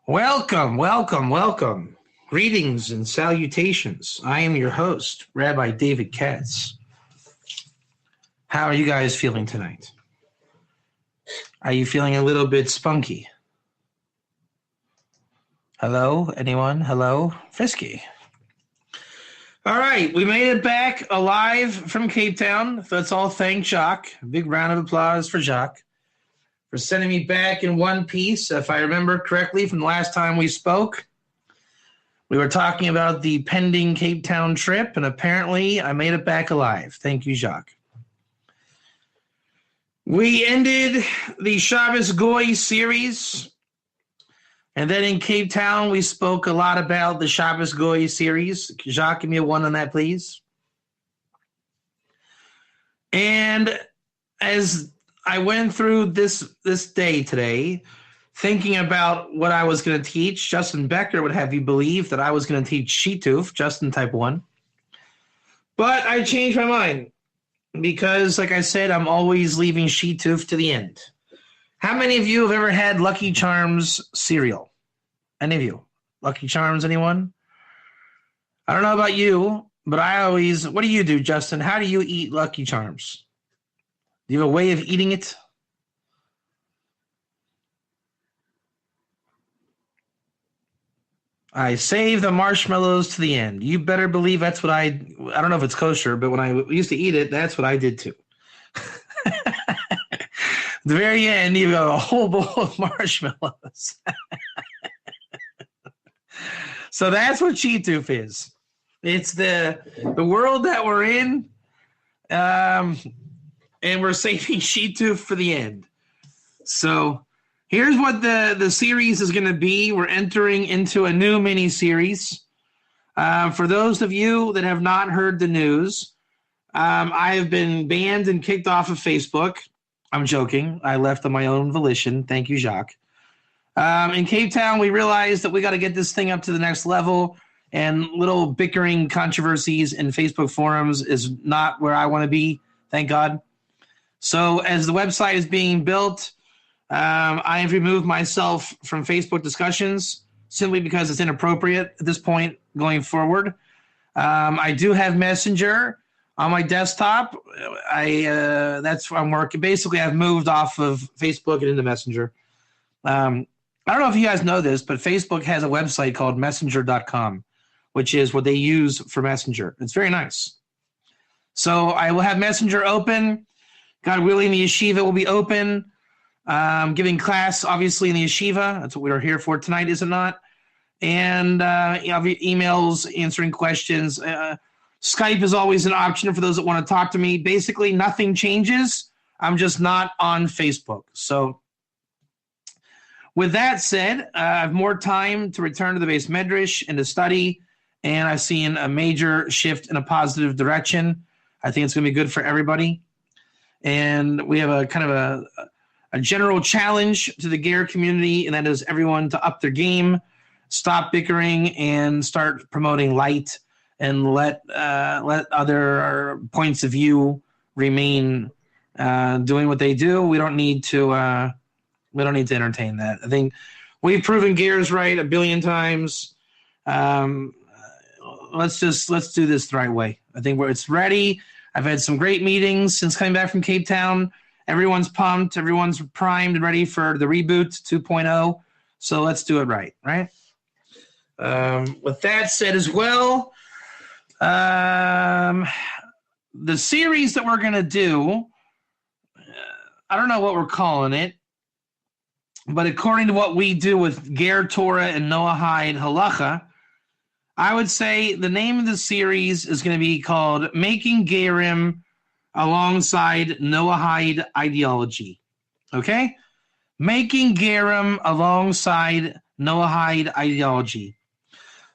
Welcome, welcome, welcome. Greetings and salutations. I am your host, Rabbi David Katz. How are you guys feeling tonight? Are you feeling a little bit spunky? Hello? Anyone? Hello? Frisky. All right, we made it back alive from Cape Town. Let's all thank Jacques. A big round of applause for Jacques for sending me back in one piece. If I remember correctly from the last time we spoke, we were talking about the pending Cape Town trip, and apparently I made it back alive. Thank you, Jacques. We ended the Shabbos Goy series, and then in Cape Town we spoke a lot about the Shabbos Goy series. Jacques, give me a 1 on that, please. And as I went through this day today, thinking about what I was going to teach. Justin Becker would have you believe that I was going to teach Shituf, Justin type 1. But I changed my mind because, like I said, I'm always leaving Shituf to the end. How many of you have ever had Lucky Charms cereal? Any of you? Lucky Charms, anyone? I don't know about you, but I always, what do you do, Justin? How do you eat Lucky Charms? Do you have a way of eating it? I save the marshmallows to the end. You better believe that's what I don't know if it's kosher, but when I used to eat it, that's what I did too. At the very end, you got a whole bowl of marshmallows. So that's what Shituf is. It's the world that we're in. And we're saving Shituf for the end. So here's what the series is going to be. We're entering into a new mini-series. For those of you that have not heard the news, I have been banned and kicked off of Facebook. I'm joking. I left on my own volition. Thank you, Jacques. In Cape Town, we realized that we got to get this thing up to the next level, and little bickering controversies in Facebook forums is not where I want to be, thank God. So as the website is being built, I have removed myself from Facebook discussions simply because it's inappropriate at this point going forward. I do have Messenger on my desktop. That's where I'm working. Basically, I've moved off of Facebook and into Messenger. I don't know if you guys know this, but Facebook has a website called messenger.com, which is what they use for Messenger. It's very nice. So I will have Messenger open. God willing, the yeshiva will be open. Giving class, obviously, in the yeshiva. That's what we are here for tonight, is it not? And emails, answering questions. Skype is always an option for those that want to talk to me. Basically, nothing changes. I'm just not on Facebook. So with that said, I have more time to return to the base medrash and to study, and I've seen a major shift in a positive direction. I think it's going to be good for everybody. And we have a kind of a general challenge to the Ger community, and that is everyone to up their game, stop bickering, and start promoting light, and let other points of view remain doing what they do. We don't need to entertain that. I think we've proven Ger's right a billion times. Let's do this the right way. I think it's ready. I've had some great meetings since coming back from Cape Town. Everyone's pumped. Everyone's primed and ready for the reboot 2.0. So let's do it right? With that said as well, the series that we're going to do, I don't know what we're calling it, but according to what we do with Ger Torah and Noahide Halacha, I would say the name of the series is going to be called Making Gerim Alongside Noahide Ideology. Okay? Making Gerim Alongside Noahide Ideology.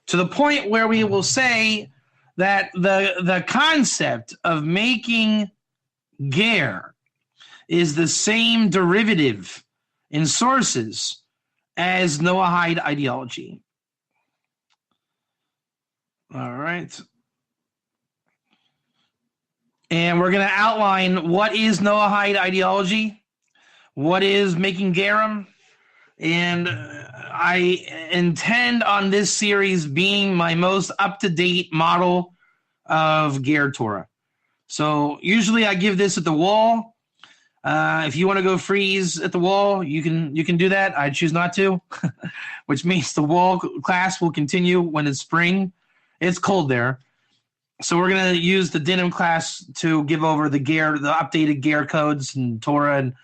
To the point where we will say that the concept of making Ger is the same derivative in sources as Noahide ideology. All right. And we're going to outline what is Noahide ideology, what is making Gerim, And I intend on this series being my most up-to-date model of Ger Torah. So usually I give this at the wall. If you want to go freeze at the wall, you can do that. I choose not to, which means the wall class will continue when it's spring. It's cold there. So we're going to use the Dinim class to give over the updated Ger codes and Torah and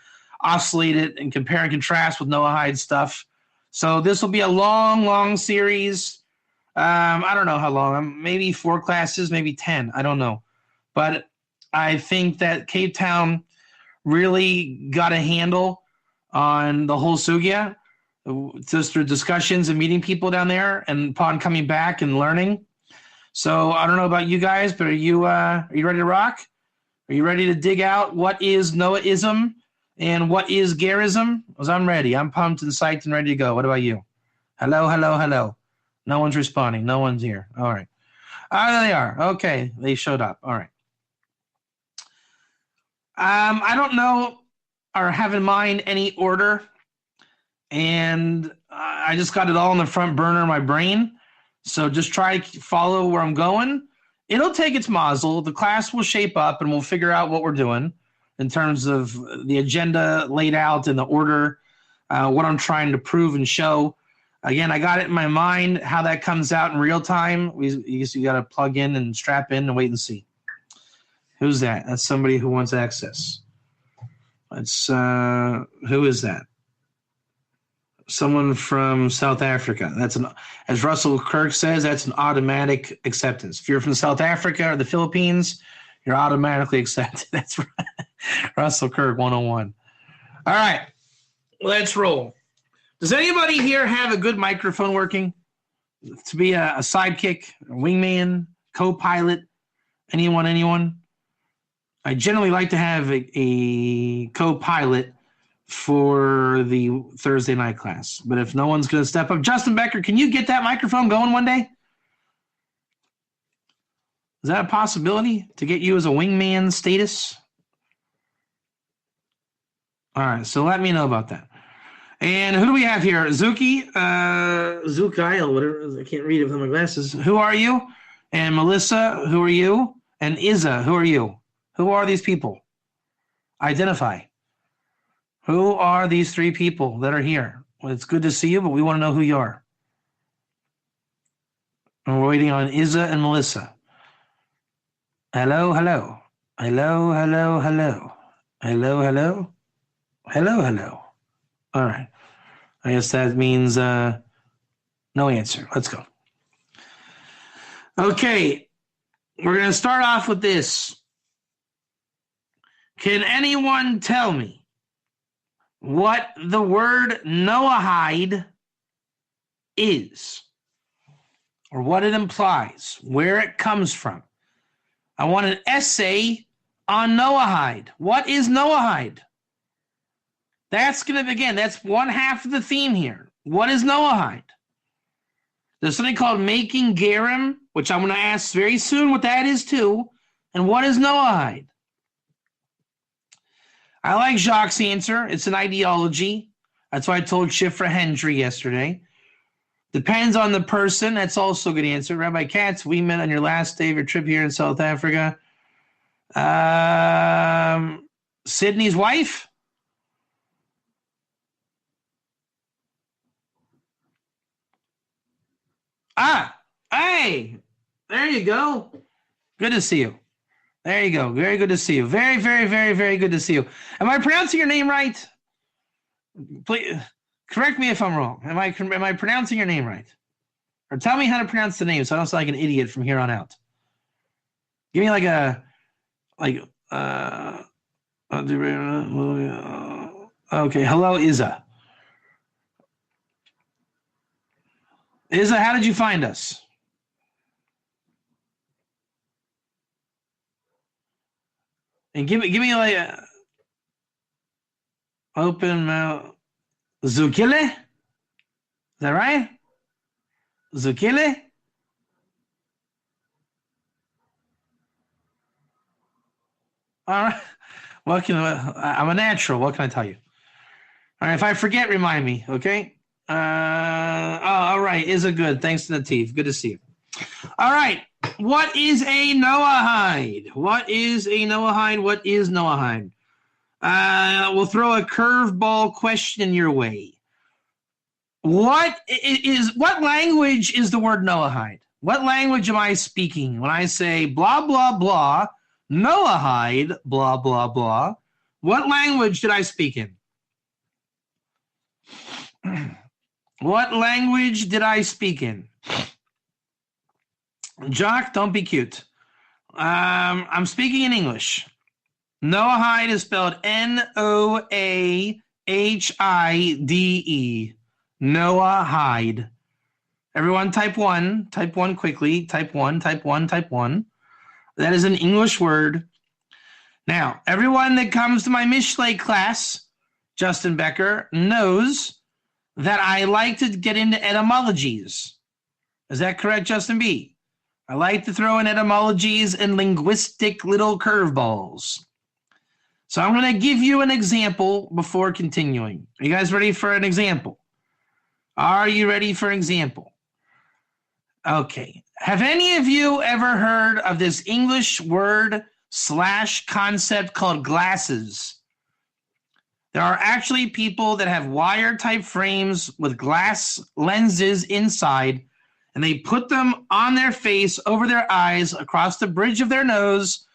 oscillate it and compare and contrast with Noahide stuff. So this will be a long, long series. I don't know how long. Maybe 4 classes, maybe 10. I don't know. But I think that Cape Town really got a handle on the whole sugya, just through discussions and meeting people down there and upon coming back and learning. So I don't know about you guys, but are you ready to rock? Are you ready to dig out what is Noahism and what is Gerism? Because I'm ready. I'm pumped and psyched and ready to go. What about you? Hello, hello, hello. No one's responding. No one's here. All right. There they are. Okay. They showed up. All right. I don't know or have in mind any order, and I just got it all in the front burner of my brain. So just try to follow where I'm going. It'll take its mazel. The class will shape up, and we'll figure out what we're doing in terms of the agenda laid out in the order, what I'm trying to prove and show. Again, I got it in my mind. How that comes out in real time, you got to plug in and strap in and wait and see. Who's that? That's somebody who wants access. That's who is that? Someone from South Africa. As Russell Kirk says, that's an automatic acceptance. If you're from South Africa or the Philippines, you're automatically accepted. That's right. Russell Kirk 101. All right, let's roll. Does anybody here have a good microphone working? To be a sidekick, a wingman, co-pilot, anyone? I generally like to have a co-pilot for the Thursday night class. But if no one's going to step up, Justin Becker, can you get that microphone going one day? Is that a possibility to get you as a wingman status? All right, so let me know about that. And who do we have here? Zuki, Zukail, whatever. I can't read it with my glasses. Who are you? And Melissa, who are you? And Izza, who are you? Who are these people? Identify. Who are these 3 people that are here? Well, it's good to see you, but we want to know who you are. And we're waiting on Izza and Melissa. Hello, hello. Hello, hello, hello. Hello, hello. Hello, hello. All right. I guess that means no answer. Let's go. Okay. We're going to start off with this. Can anyone tell me what the word Noahide is, or what it implies, where it comes from? I want an essay on Noahide. What is Noahide? That's going to begin. That's one half of the theme here. What is Noahide? There's something called making Gerim, which I'm going to ask very soon what that is too. And what is Noahide? I like Jacques' answer. It's an ideology. That's why I told Shifra Hendry yesterday. Depends on the person. That's also a good answer. Rabbi Katz, we met on your last day of your trip here in South Africa. Sydney's wife? Hey, there you go. Good to see you. There you go. Very good to see you. Very, very, very, very good to see you. Am I pronouncing your name right? Please correct me if I'm wrong. Am I pronouncing your name right? Or tell me how to pronounce the name so I don't sound like an idiot from here on out. Give me okay. Hello, Izza. Izza, how did you find us? And give me like a open mouth. Zukile? Is that right? Zukile? All right. I'm a natural. What can I tell you? All right, if I forget, remind me, okay? All right, is it good? Thanks to Nativ. Good to see you. All right, what is a Noahide? What is a Noahide? What is Noahide? We'll throw a curveball question your way. What language is the word Noahide? What language am I speaking when I say blah, blah, blah, Noahide, blah, blah, blah? What language did I speak in? What language did I speak in? Jock, don't be cute. I'm speaking in English. Noahide is spelled Noahide. Noahide. Everyone type one. Type one quickly. Type one, type one, type one. That is an English word. Now, everyone that comes to my Mishlei class, Justin Becker, knows that I like to get into etymologies. Is that correct, Justin B? I like to throw in etymologies and linguistic little curveballs. So I'm going to give you an example before continuing. Are you guys ready for an example? Are you ready for an example? Okay. Have any of you ever heard of this English word / concept called glasses? There are actually people that have wire-type frames with glass lenses inside, and they put them on their face, over their eyes, across the bridge of their nose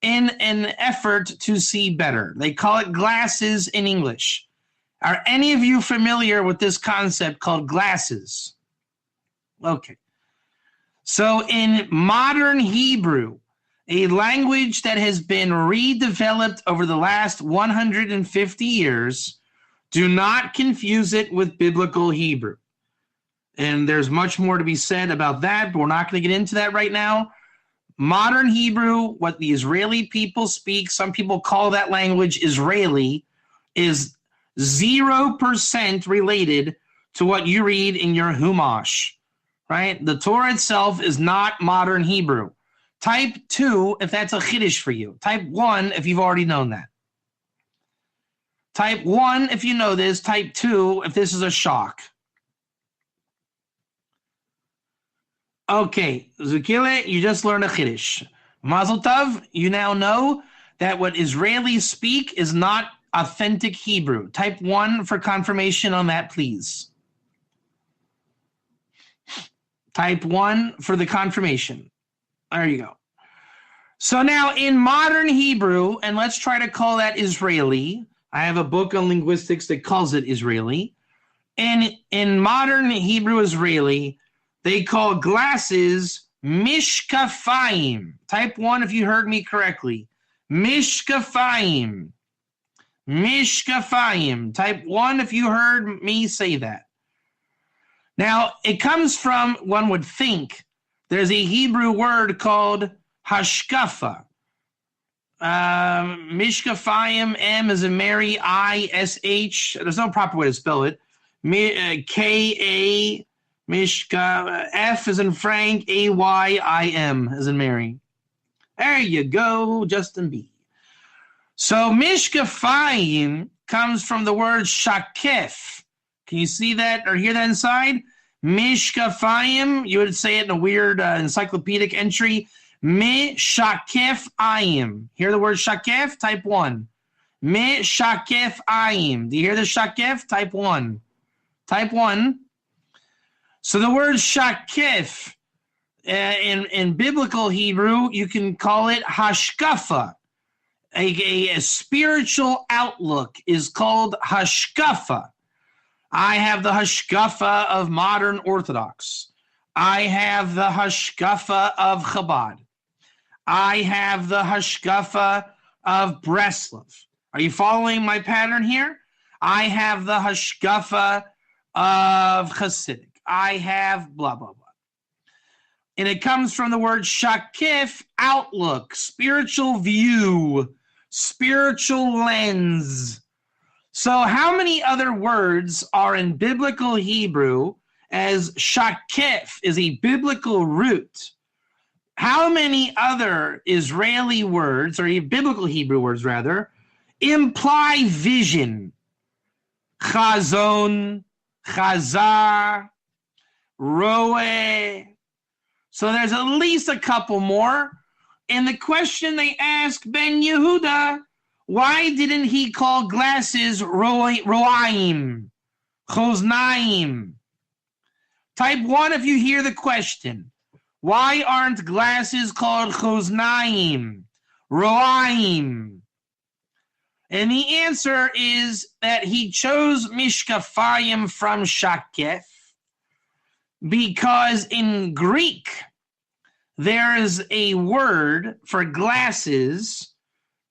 in an effort to see better. They call it glasses in English. Are any of you familiar with this concept called glasses? Okay. So in modern Hebrew, a language that has been redeveloped over the last 150 years, do not confuse it with biblical Hebrew. And there's much more to be said about that, but we're not going to get into that right now. Modern Hebrew, what the Israeli people speak, some people call that language Israeli, is 0% related to what you read in your Humash, right? The Torah itself is not modern Hebrew. Type 2 if that's a Chiddush for you. Type 1 if you've already known that. Type 1 if you know this. Type 2 if this is a shock. Okay, Zukile, you just learned a Chiddush. Mazel Tov, you now know that what Israelis speak is not authentic Hebrew. Type 1 for confirmation on that, please. Type 1 for the confirmation. There you go. So now in modern Hebrew, and let's try to call that Israeli. I have a book on linguistics that calls it Israeli. And in modern Hebrew Israeli, they call glasses mishkafayim. Type 1 if you heard me correctly. Mishkafayim. Mishkafayim. Type 1 if you heard me say that. Now, it comes from, one would think, there's a Hebrew word called hashkafa. Mishkafayim, M as in Mary, I-S-H. There's no proper way to spell it. K-A, Mishka, F as in Frank, A-Y-I-M as in Mary. There you go, Justin B. So Mishkafayim comes from the word shakef. Can you see that or hear that inside? Mishkafayim, you would say it in a weird encyclopedic entry. Mishakef ayim. Hear the word shakef? Type 1. Mishakef ayim. Do you hear the shakef? Type 1. Type 1. So the word shakef, in biblical Hebrew, you can call it hashkafa. A spiritual outlook is called hashkafa. I have the hashkafa of modern Orthodox. I have the hashkafa of Chabad. I have the hashkafa of Breslov. Are you following my pattern here? I have the hashkafa of Hasidic. I have blah, blah, blah. And it comes from the word shakif, outlook, spiritual view, spiritual lens. So how many other words are in biblical Hebrew as shakif is a biblical root? How many other Israeli words, or biblical Hebrew words rather, imply vision? chazon, chazar, roe. So there's at least a couple more. And the question they ask Ben Yehuda, why didn't he call glasses roaim, choznaim? Type 1 if you hear the question. Why aren't glasses called choznaim, roaim? And the answer is that he chose mishkafayim from shakef because in Greek, there is a word for glasses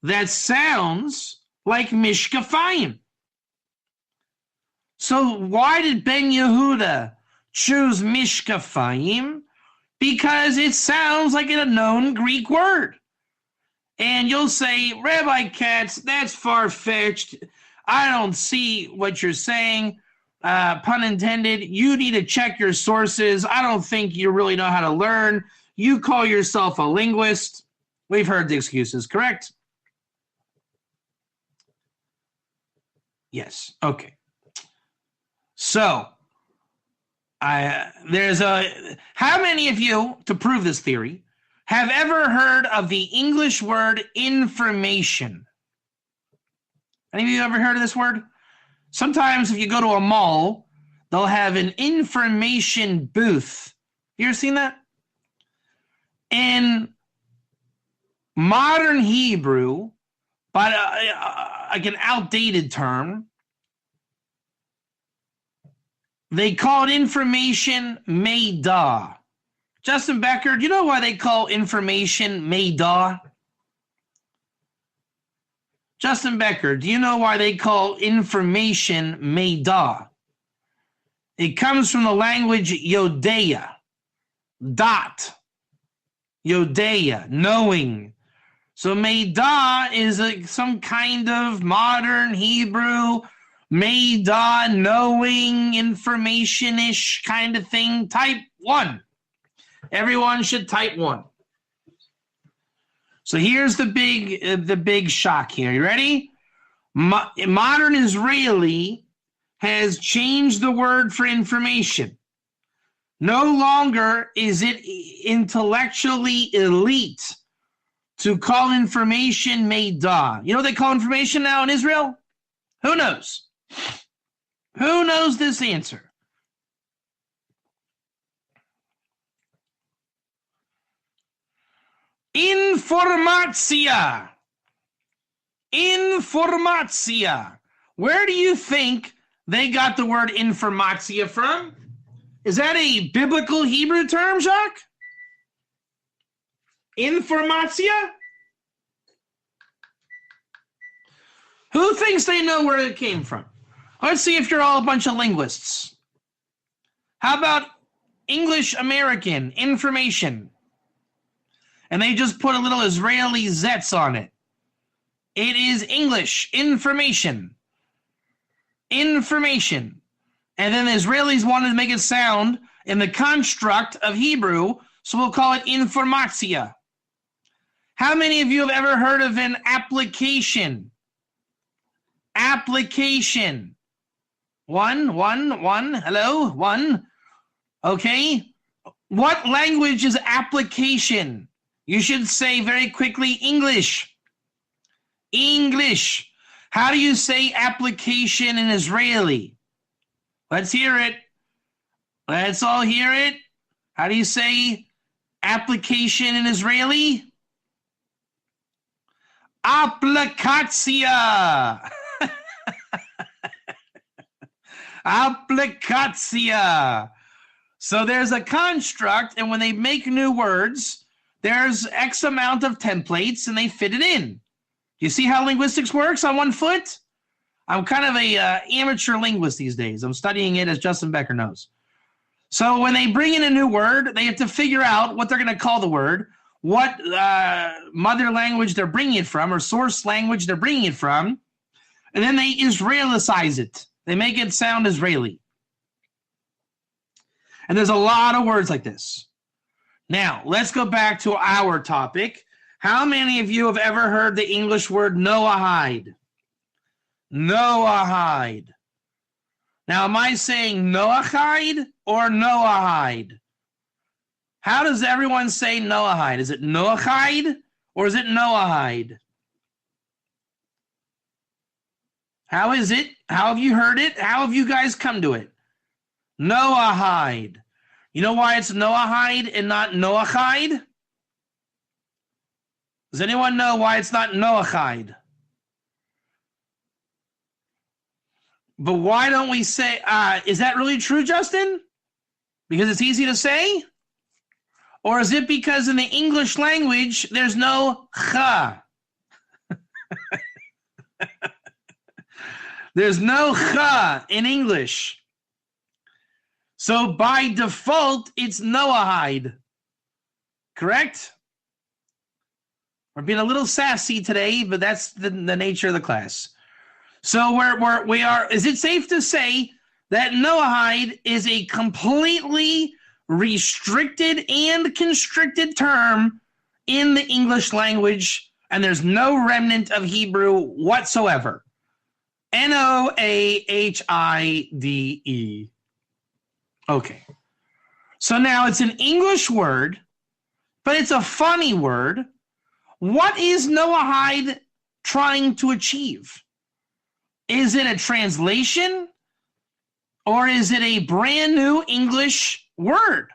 that sounds like mishkafayim. So why did Ben Yehuda choose mishkafayim? Because it sounds like a known Greek word. And you'll say, Rabbi Katz, that's far-fetched. I don't see what you're saying. Pun intended. You need to check your sources. I don't think you really know how to learn. You call yourself a linguist. We've heard the excuses, correct? Yes. Okay. So, how many of you, to prove this theory, have ever heard of the English word information? Any of you ever heard of this word? Sometimes if you go to a mall, they'll have an information booth. You ever seen that? In modern Hebrew, but like an outdated term, they call it information meidah. Justin Becker, do you know why they call information meidah? Justin Becker, do you know why they call information meidah? It comes from the language Yodeya, dot, Yodeya, knowing. So meidah is some kind of modern Hebrew meidah, knowing, information-ish kind of thing. Type 1. Everyone should type 1. So here's the big shock here. You ready? Modern Israeli has changed the word for information. No longer is it intellectually elite to call information meidah. You know what they call information now in Israel? Who knows? Who knows this answer? Informatia. Informatia. Where do you think they got the word informatia from? Is that a biblical Hebrew term, Jacques? Informatia? Who thinks they know where it came from? Let's see if you're all a bunch of linguists. How about English American information? And they just put a little Israeli zetz on it. It is English information. Information. And then the Israelis wanted to make it sound in the construct of Hebrew, so we'll call it informatia. How many of you have ever heard of an application? Application. One. Hello? One. Okay. What language is application? You should say very quickly English. English. How do you say application in Israeli? Let's hear it. Let's all hear it. How do you say application in Israeli? Applicatia. Applicatia. So there's a construct, and when they make new words, there's X amount of templates, and they fit it in. You see how linguistics works on one foot? I'm kind of a amateur linguist these days. I'm studying it, as Justin Becker knows. So when they bring in a new word, they have to figure out what they're going to call the word, what mother language they're bringing it from, or source language they're bringing it from, and then they Israelicize it. They make it sound Israeli. And there's a lot of words like this. Now, let's go back to our topic. How many of you have ever heard the English word Noahide? Noahide. Now, am I saying Noahide or Noahide? How does everyone say Noahide? Is it Noahide or is it Noahide? How is it? How have you heard it? How have you guys come to it? Noahide. You know why it's Noahide and not Noahide? Does anyone know why it's not Noahide? But why don't we say, is that really true, Justin? Because it's easy to say? Or is it because in the English language, there's no cha? There's no cha in English. So by default, it's Noahide. Correct? We're being a little sassy today, but that's the nature of the class. So we are. Is it safe to say that Noahide is a completely restricted and constricted term in the English language, and there's no remnant of Hebrew whatsoever? Noahide. Okay. So now it's an English word, but it's a funny word. What is Noahide trying to achieve? Is it a translation or is it a brand new English word?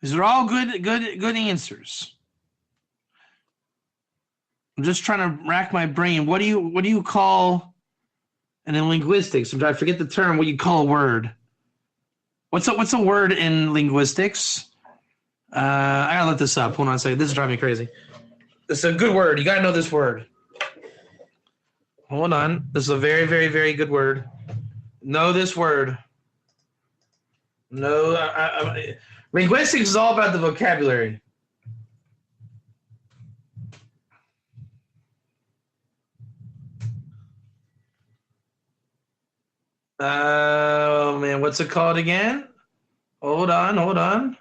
These are all good answers. I'm just trying to rack my brain. What do you call, and in linguistics, I forget the term, what you call a word. What's a word in linguistics? I gotta look this up. Hold on a second. This is driving me crazy. This is a good word. You gotta know this word. Hold on. This is a very, very, very good word. Know this word. No, linguistics is all about the vocabulary. Oh man, what's it called again? Hold on.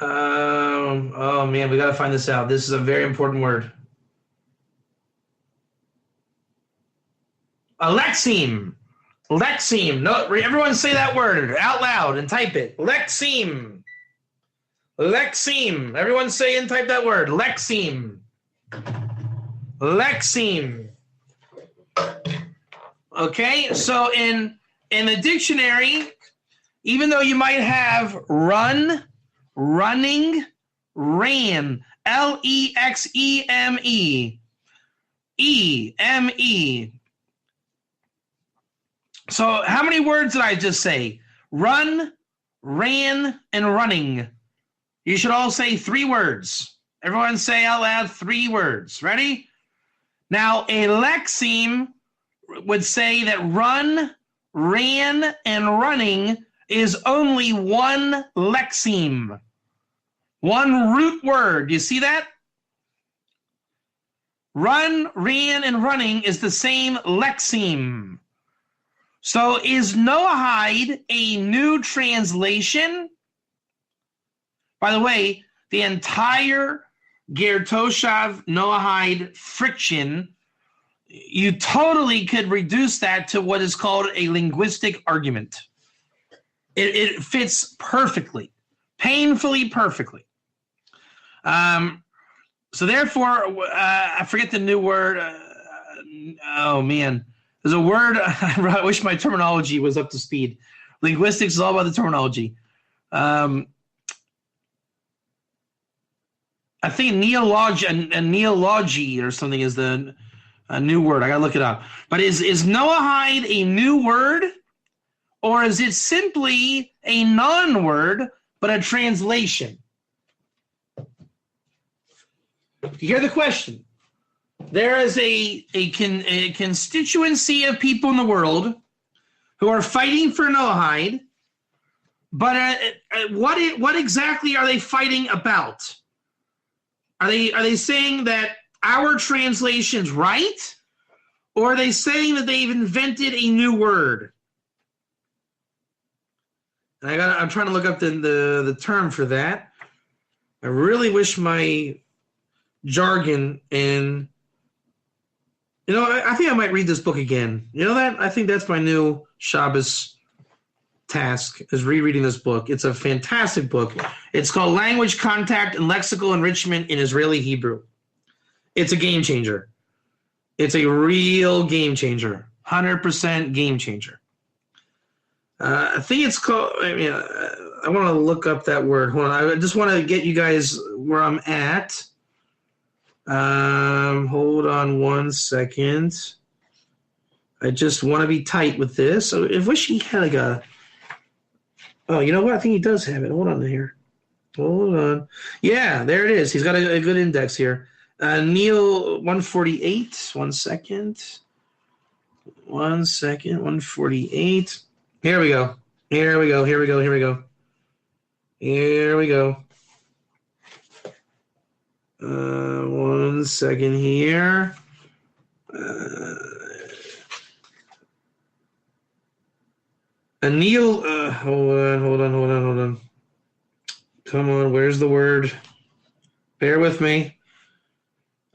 Oh man, we gotta find this out. This is a very important word. Lexeme. No, everyone say that word out loud and type it. Lexeme. Everyone say and type that word. Lexeme. Okay, so in the dictionary, even though you might have run, running, ran, Lexeme, E-M-E. So how many words did I just say? Run, ran, and running. You should all say 3 words. Everyone say out loud 3 words. Ready? Now, a lexeme would say that run, ran, and running is only one lexeme. One root word. You see that? Run, ran, and running is the same lexeme. So is Noahide a new translation? By the way, the entire Ger Toshav Noahide friction, you totally could reduce that to what is called a linguistic argument. It fits perfectly, painfully perfectly. So therefore, I forget the new word. Oh man, there's a word. I wish my terminology was up to speed. Linguistics is all about the terminology. I think neology or something is the new word. I gotta look it up. But is Noahide a new word, or is it simply a non-word but a translation? You hear the question? There is a constituency of people in the world who are fighting for Noahide, but what exactly are they fighting about? Are they saying that our translation's right, or are they saying that they've invented a new word? I'm trying to look up the term for that. I really wish my jargon and I think I might read this book again. You know that? I think that's my new Shabbos task is rereading this book. It's a fantastic book. It's called Language Contact and Lexical Enrichment in Israeli Hebrew. It's a game changer. It's a real game changer. 100% game changer. I think it's called, I want to look up that word. Hold on. I just want to get you guys where I'm at. Hold on 1 second. I just want to be tight with this. So I wish he had like a, oh, you know what? I think he does have it. Hold on here. Hold on. Yeah, there it is. He's got a good index here. Neil 148. 1 second. 1 second. 148. Here we go. Here we go. Here we go. Here we go. Here we go. 1 second here. Neil, hold on. Come on, where's the word? Bear with me.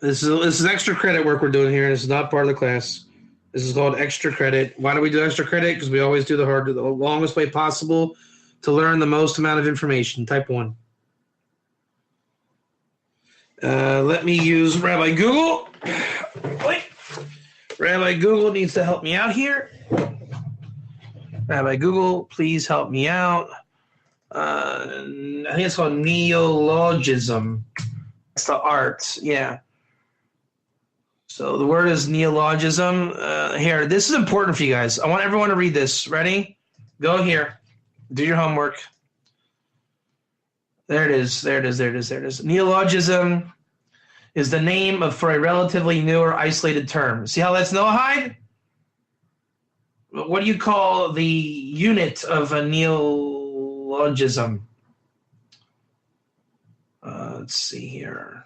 This is extra credit work we're doing here. This is not part of the class. This is called extra credit. Why do we do extra credit? Because we always do the longest way possible to learn the most amount of information. Type 1. Let me use Rabbi Google. Wait. Rabbi Google needs to help me out here. Rabbi Google, please help me out. I think it's called neologism. It's the arts, yeah. So the word is neologism. Here, this is important for you guys. I want everyone to read this. Ready? Go here. Do your homework. There it is. There it is. There it is. There it is. Neologism is the name for a relatively new or isolated term. See how that's Noahide? What do you call the unit of a neologism? Let's see here.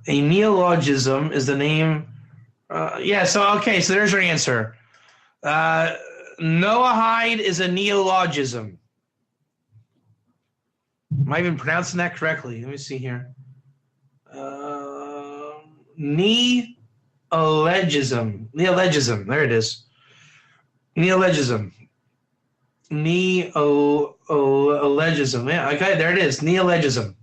A neologism is the name. So there's your answer. Noahide is a neologism. Am I even pronouncing that correctly? Let me see here. Neologism. Neologism. There it is. Neologism. Neologism. Yeah, okay, there it is. Neologism.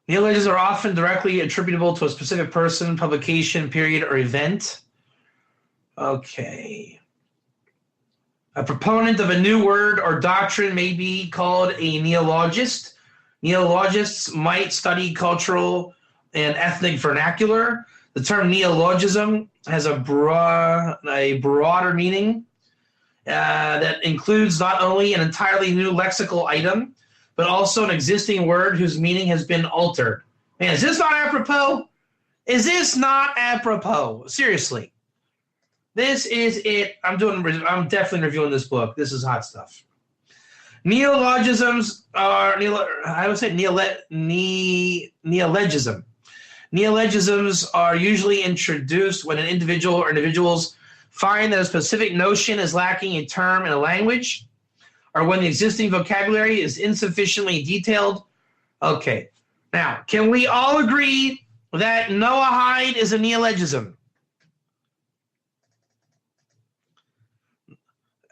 Neologisms are often directly attributable to a specific person, publication, period, or event. Okay. A proponent of a new word or doctrine may be called a neologist. Neologists might study cultural and ethnic vernacular. The term neologism has a broader meaning that includes not only an entirely new lexical item, but also an existing word whose meaning has been altered. Man, is this not apropos? Is this not apropos? Seriously. This is it. I'm definitely reviewing this book. This is hot stuff. Neologisms are, neologism. Neologisms are usually introduced when an individual or individuals find that a specific notion is lacking a term in a language, or when the existing vocabulary is insufficiently detailed. Okay. Now, can we all agree that Noahide is a neologism?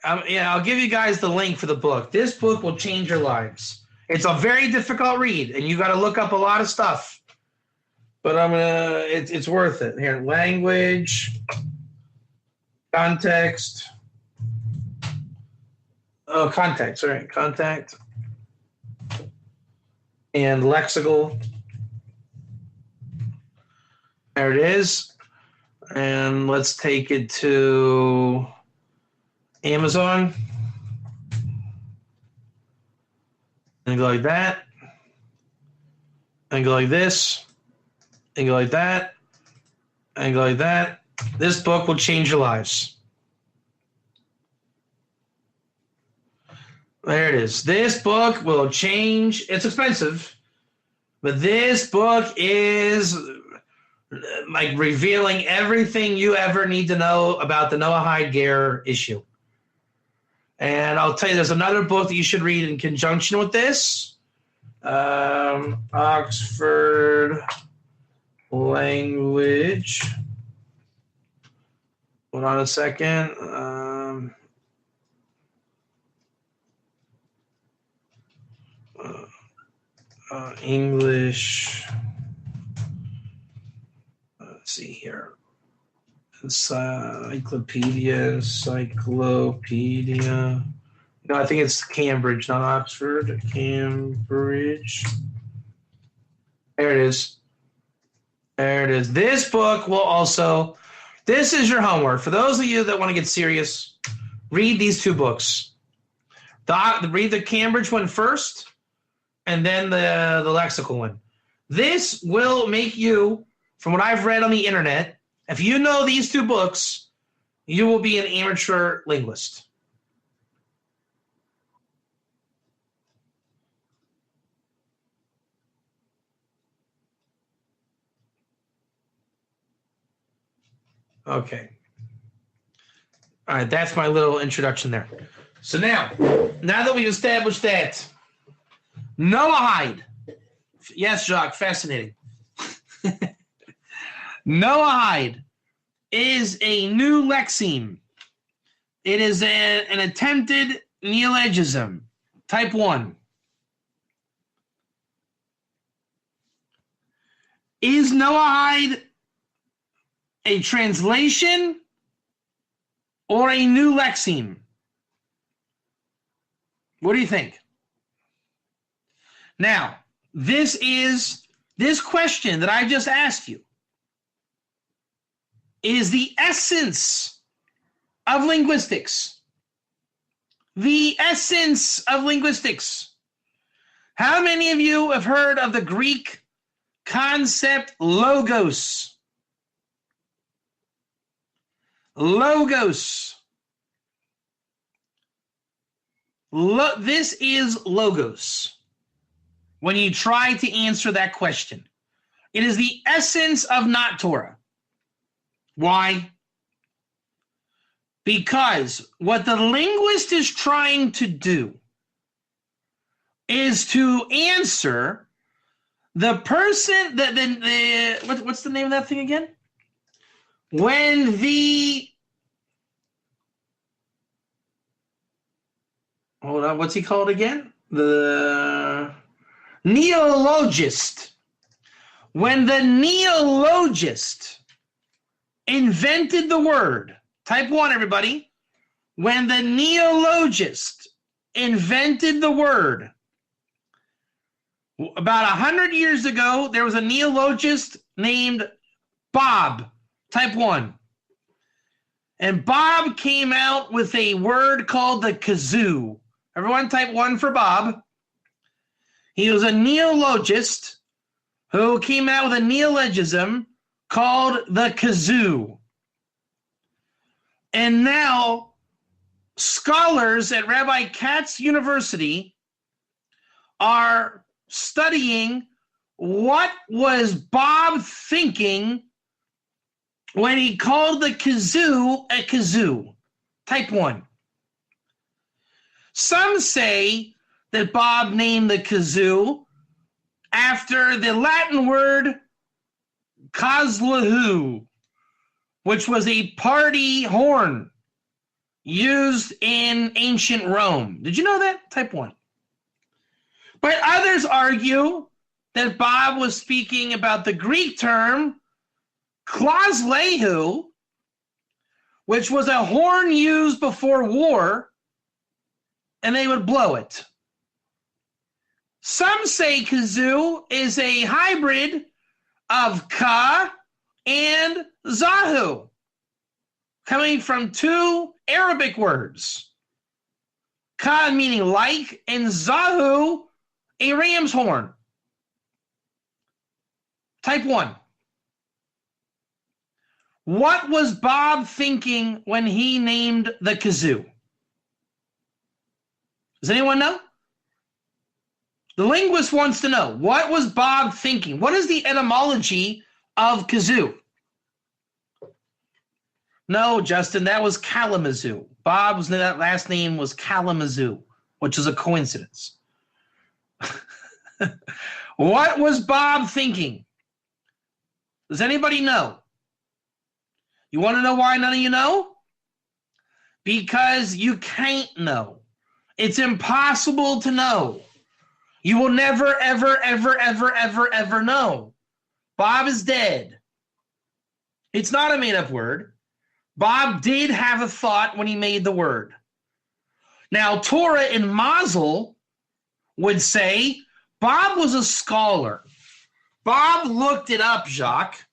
I'll give you guys the link for the book. This book will change your lives. It's a very difficult read, and you got to look up a lot of stuff. But it's worth it. Here, language, context. Oh, contact, sorry. Contact. And lexical. There it is. And let's take it to Amazon. And go like that. And go like this. And go like that. And go like that. This book will change your lives. There it is. This book will change. It's expensive, but this book is like revealing everything you ever need to know about the Noahide Ger issue. And I'll tell you, there's another book that you should read in conjunction with this. Oxford Language. Hold on a second. English. Let's see here. Encyclopedia. No, I think it's Cambridge, not Oxford. Cambridge. There it is. There it is. This book will also, this is your homework. For those of you that want to get serious, read these two books. Read the Cambridge one first, and then the lexical one. This will make you, from what I've read on the internet, if you know these two books, you will be an amateur linguist. Okay. All right, that's my little introduction there. So now that we've established that, Noahide. Yes, Jacques, fascinating. Noahide is a new lexeme. It is an attempted neologism, type 1. Is Noahide a translation or a new lexeme? What do you think? Now, this question that I just asked you is the essence of linguistics. The essence of linguistics. How many of you have heard of the Greek concept logos? Logos. This is logos. When you try to answer that question, it is the essence of not Torah. Why? Because what the linguist is trying to do is to answer the person that what's the name of that thing again? When hold on, what's he called again? The neologist. When the neologist invented the word, type 1, everybody. When the neologist invented the word, about 100 years ago, there was a neologist named Bob, type 1. And Bob came out with a word called the kazoo. Everyone type 1 for Bob. He was a neologist who came out with a neologism called the kazoo. And now scholars at Rabbi Katz University are studying what was Bob thinking when he called the kazoo a kazoo. Type 1. Some say that Bob named the kazoo after the Latin word kozlahu, which was a party horn used in ancient Rome. Did you know that? Type 1. But others argue that Bob was speaking about the Greek term kozlehu, which was a horn used before war, and they would blow it. Some say kazoo is a hybrid of ka and zahu, coming from two Arabic words. Ka meaning like, and zahu, a ram's horn. Type 1. What was Bob thinking when he named the kazoo? Does anyone know? The linguist wants to know, what was Bob thinking? What is the etymology of kazoo? No, Justin, that was Kalamazoo. Bob's last name was Kalamazoo, which is a coincidence. What was Bob thinking? Does anybody know? You want to know why none of you know? Because you can't know. It's impossible to know. You will never, ever, ever, ever, ever, ever know. Bob is dead. It's not a made-up word. Bob did have a thought when he made the word. Now, Torah and Mazel would say Bob was a scholar. Bob looked it up, Jacques.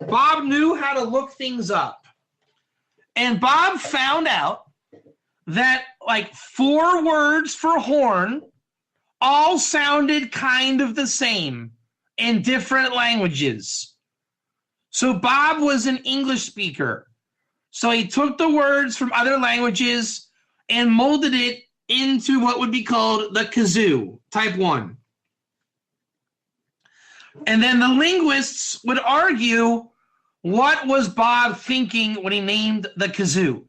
Bob knew how to look things up. And Bob found out that like 4 words for horn all sounded kind of the same in different languages. So Bob was an English speaker. So he took the words from other languages and molded it into what would be called the kazoo, type 1. And then the linguists would argue, what was Bob thinking when he named the kazoo?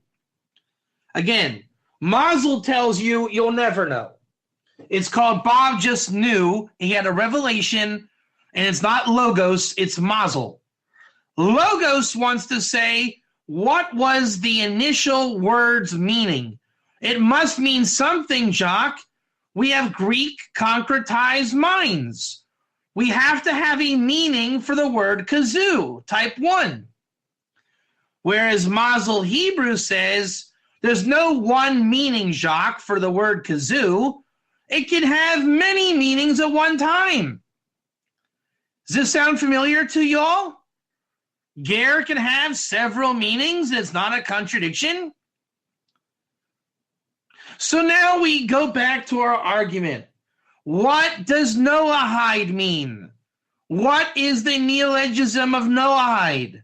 Again, Mazel tells you you'll never know. It's called Bob just knew. He had a revelation, and it's not Logos, it's Mazel. Logos wants to say, what was the initial word's meaning? It must mean something, Jacques. We have Greek concretized minds. We have to have a meaning for the word kazoo, type 1. Whereas Mazel Hebrew says, there's no one meaning, Jacques, for the word kazoo. It can have many meanings at one time. Does this sound familiar to y'all? Ger can have several meanings. It's not a contradiction. So now we go back to our argument. What does Noahide mean? What is the neologism of Noahide?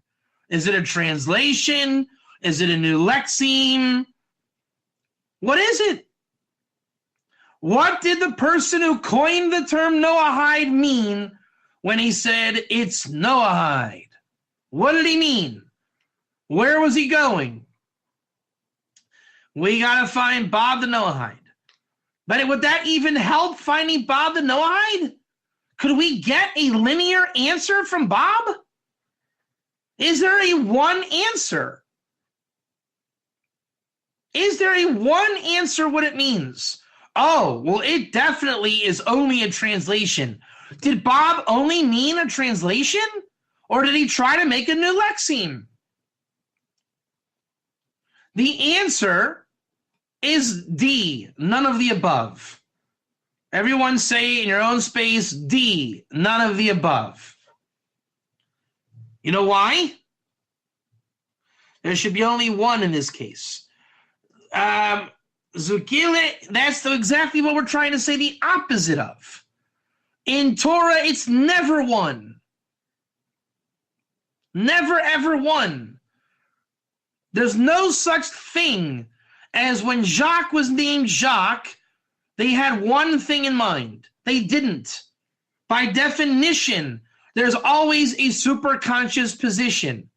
Is it a translation? Is it a new lexeme? What is it? What did the person who coined the term Noahide mean when he said it's Noahide? What did he mean? Where was he going? We got to find Bob the Noahide. But would that even help finding Bob the Noahide? Could we get a linear answer from Bob? Is there a one answer? Is there a one answer what it means? Oh, well, it definitely is only a translation. Did Bob only mean a translation? Or did he try to make a new lexeme? The answer is D, none of the above. Everyone say in your own space, D, none of the above. You know why? There should be only one in this case. Zukile, that's exactly what we're trying to say the opposite of. In Torah, it's never one. Never, ever one. There's no such thing as when Jacques was named Jacques, they had one thing in mind. They didn't. By definition, there's always a superconscious position.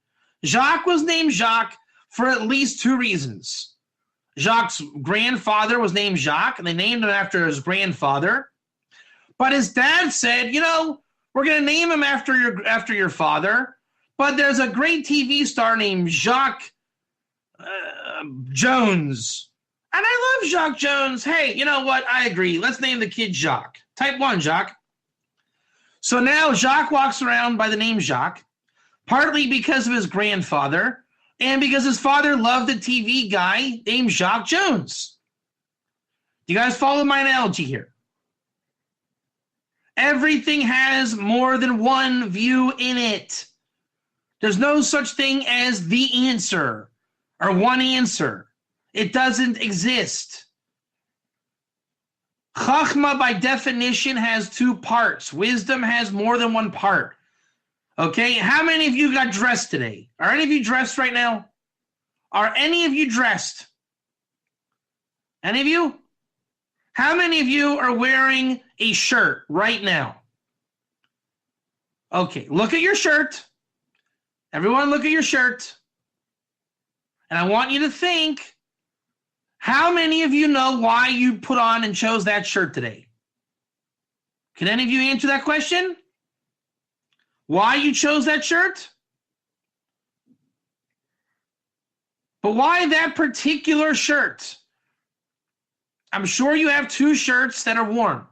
Jacques was named Jacques for at least 2 reasons. Jacques' grandfather was named Jacques, and they named him after his grandfather. But his dad said, you know, we're going to name him after your father, but there's a great TV star named Jacques Jones. And I love Jacques Jones. Hey, you know what? I agree. Let's name the kid Jacques. Type 1, Jacques. So now Jacques walks around by the name Jacques, partly because of his grandfather and because his father loved a TV guy named Jacques Jones. Do you guys follow my analogy here? Everything has more than one view in it. There's no such thing as the answer or one answer. It doesn't exist. Chachma, by definition, has 2 parts. Wisdom has more than one part. Okay? How many of you got dressed today? Are any of you dressed right now? Are any of you dressed? Any of you? How many of you are wearing a shirt right now? Okay, look at your shirt. Everyone look at your shirt. And I want you to think, how many of you know why you put on and chose that shirt today? Can any of you answer that question? Why you chose that shirt? But why that particular shirt? I'm sure you have two shirts that are warm.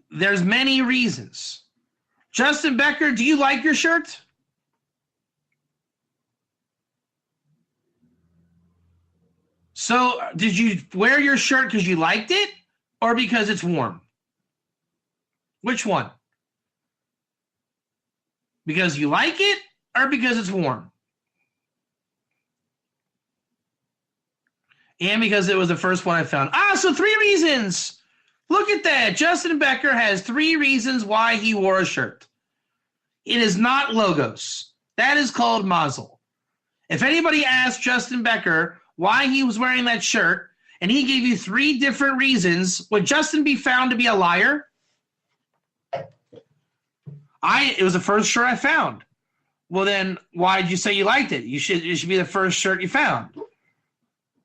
There's many reasons. Justin Becker, do you like your shirt? So, did you wear your shirt because you liked it or because it's warm? Which one? Because you like it or because it's warm? And because it was the first one I found. So 3 reasons. Look at that. Justin Becker has 3 reasons why he wore a shirt. It is not logos. That is called mazel. If anybody asked Justin Becker why he was wearing that shirt and he gave you 3 different reasons, would Justin be found to be a liar? It was the first shirt I found. Well, then why did you say you liked it? It should be the first shirt you found.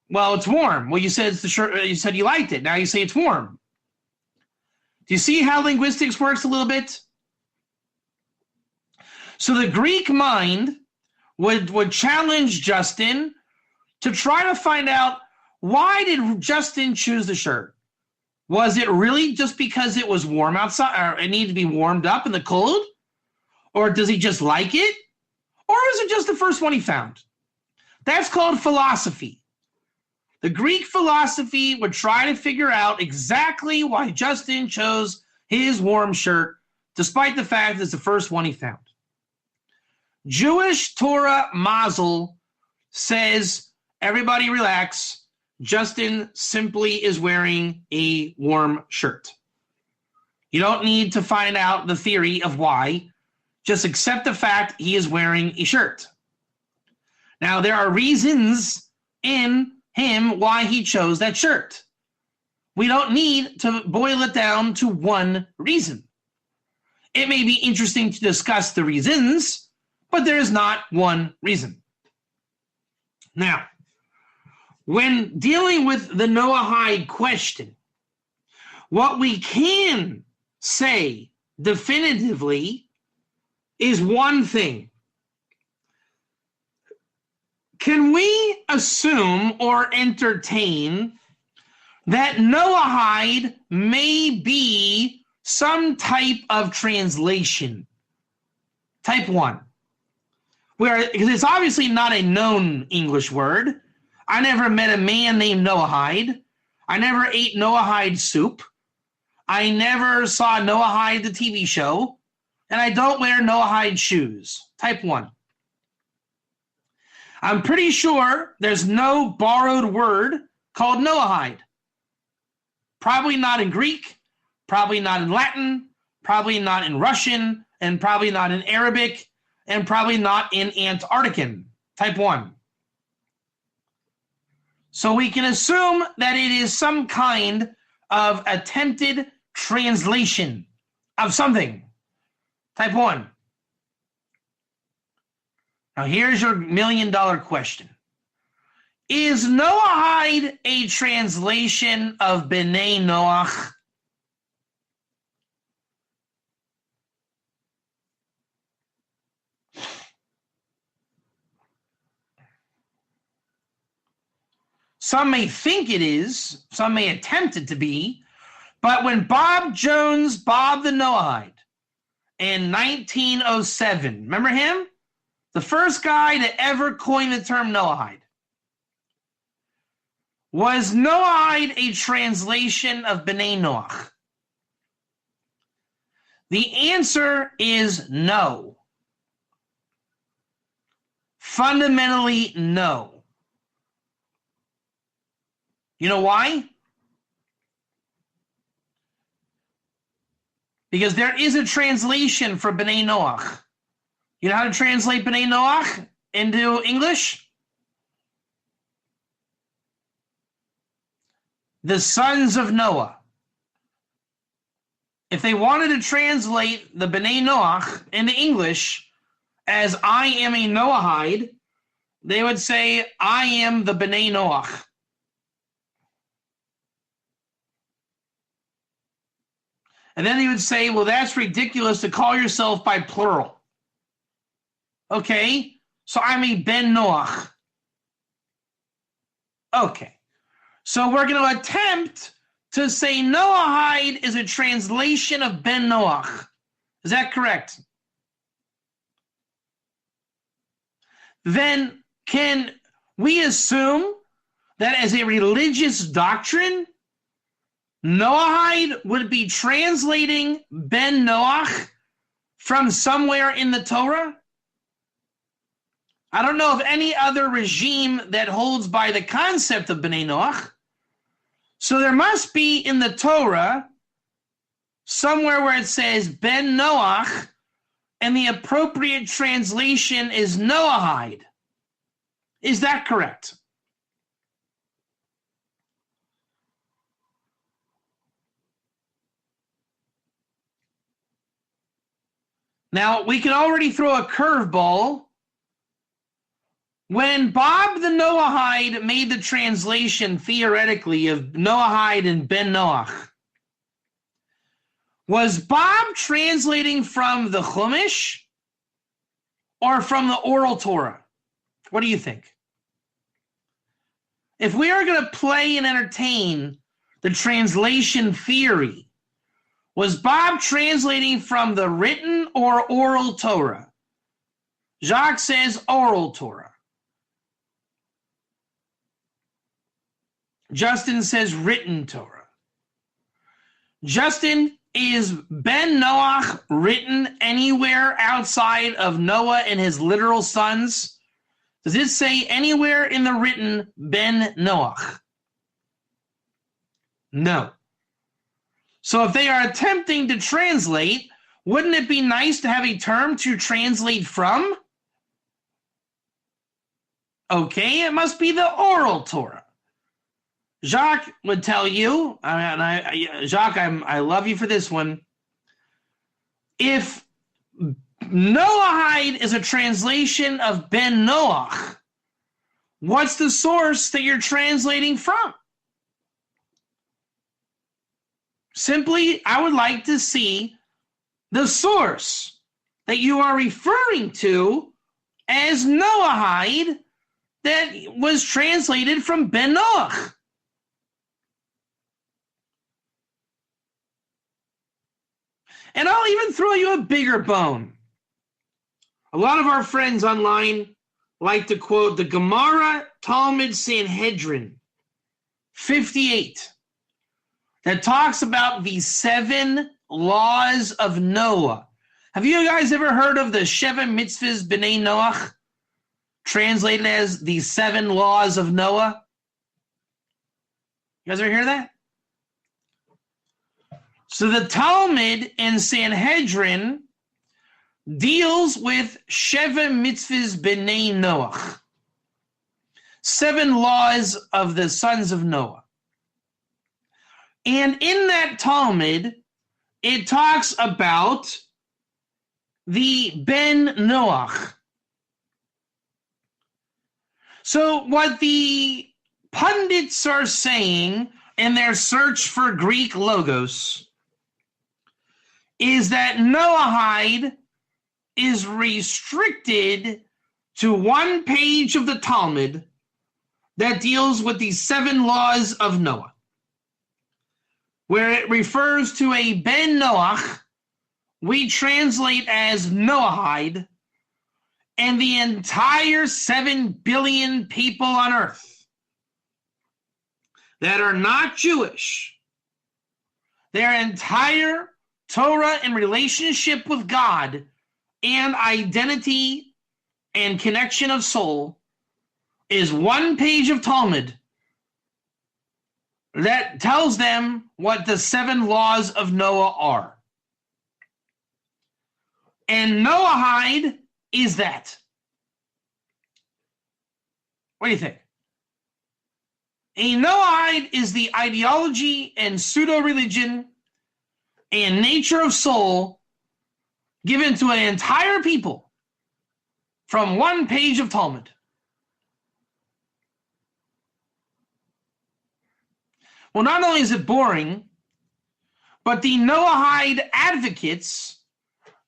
Well, it's warm. Well, you said it's the shirt. You said you liked it. Now you say it's warm. Do you see how linguistics works a little bit? So the Greek mind would challenge Justin to try to find out, why did Justin choose the shirt? Was it really just because it was warm outside, or it needed to be warmed up in the cold? Or does he just like it? Or is it just the first one he found? That's called philosophy. The Greek philosophy would try to figure out exactly why Justin chose his warm shirt, despite the fact that it's the first one he found. Jewish Torah Mazel says, everybody relax, Justin simply is wearing a warm shirt. You don't need to find out the theory of why. Just accept the fact he is wearing a shirt. Now, there are reasons in him why he chose that shirt. We don't need to boil it down to one reason. It may be interesting to discuss the reasons, but there is not one reason. Now, when dealing with the Noahide question, what we can say definitively is one thing. Can we assume or entertain that Noahide may be some type of translation? Type 1. Because it's obviously not a known English word. I never met a man named Noahide. I never ate Noahide soup. I never saw Noahide the TV show. And I don't wear Noahide shoes. Type 1. I'm pretty sure there's no borrowed word called Noahide. Probably not in Greek, probably not in Latin, probably not in Russian, and probably not in Arabic, and probably not in Antarctican. Type 1. So we can assume that it is some kind of attempted translation of something. Type 1. Now here's your $1 million question. Is Noahide a translation of B'nai Noach? Some may think it is, some may attempt it to be, but when Bob Jones, Bob the Noahide, in 1907, remember him? The first guy to ever coin the term Noahide. Was Noahide a translation of B'nai Noach? The answer is no. Fundamentally, no. You know why? Because there is a translation for B'nai Noach. You know how to translate B'nai Noach into English? The sons of Noah. if they wanted to translate the B'nai Noach into English as I am a Noahide, they would say, I am the B'nai Noach. And then he would say, well, that's ridiculous to call yourself by plural. Okay, so I'm a Ben Noach. Okay, so we're going to attempt to say Noahide is a translation of Ben Noach. Is that correct? Then can we assume that as a religious doctrine, Noahide would be translating Ben Noach from somewhere in the Torah? I don't know of any other regime that holds by the concept of B'nai Noach. So there must be in the Torah somewhere where it says Ben Noach, and the appropriate translation is Noahide. Is that correct? Now, we can already throw a curveball. When Bob the Noahide made the translation, theoretically, of Noahide and Ben Noach, was Bob translating from the Chumash or from the oral Torah? What do you think? If we are going to play and entertain the translation theory, was Bob translating from the written or oral Torah? Jacques says oral Torah. Justin says written Torah. Justin, is Ben Noach written anywhere outside of Noah and his literal sons? Does it say anywhere in the written Ben Noach? No. So if they are attempting to translate, wouldn't it be nice to have a term to translate from? Okay, it must be the oral Torah. Jacques would tell you, Jacques, I love you for this one. If Noahide is a translation of Ben Noach, what's the source that you're translating from? Simply, I would like to see the source that you are referring to as Noahide that was translated from Ben Noach. And I'll even throw you a bigger bone. A lot of our friends online like to quote the Gemara Talmud Sanhedrin 58 that talks about the 7 laws of Noah. Have you guys ever heard of the Sheva Mitzvahs B'nai Noach, translated as the 7 laws of Noah? You guys ever hear that? So the Talmud in Sanhedrin deals with Sheva Mitzvahs B'nai Noach, 7 laws of the sons of Noah. And in that Talmud, it talks about the Ben Noach. So what the pundits are saying in their search for Greek logos is that Noahide is restricted to one page of the Talmud that deals with the 7 laws of Noah, where it refers to a Ben Noach, we translate as Noahide, and the entire 7 billion people on earth that are not Jewish, their entire Torah and relationship with God and identity and connection of soul is one page of Talmud that tells them what the 7 laws of Noah are. And Noahide is that. What do you think? A Noahide is the ideology and pseudo-religion and nature of soul given to an entire people from one page of Talmud. Well, not only is it boring, but the Noahide advocates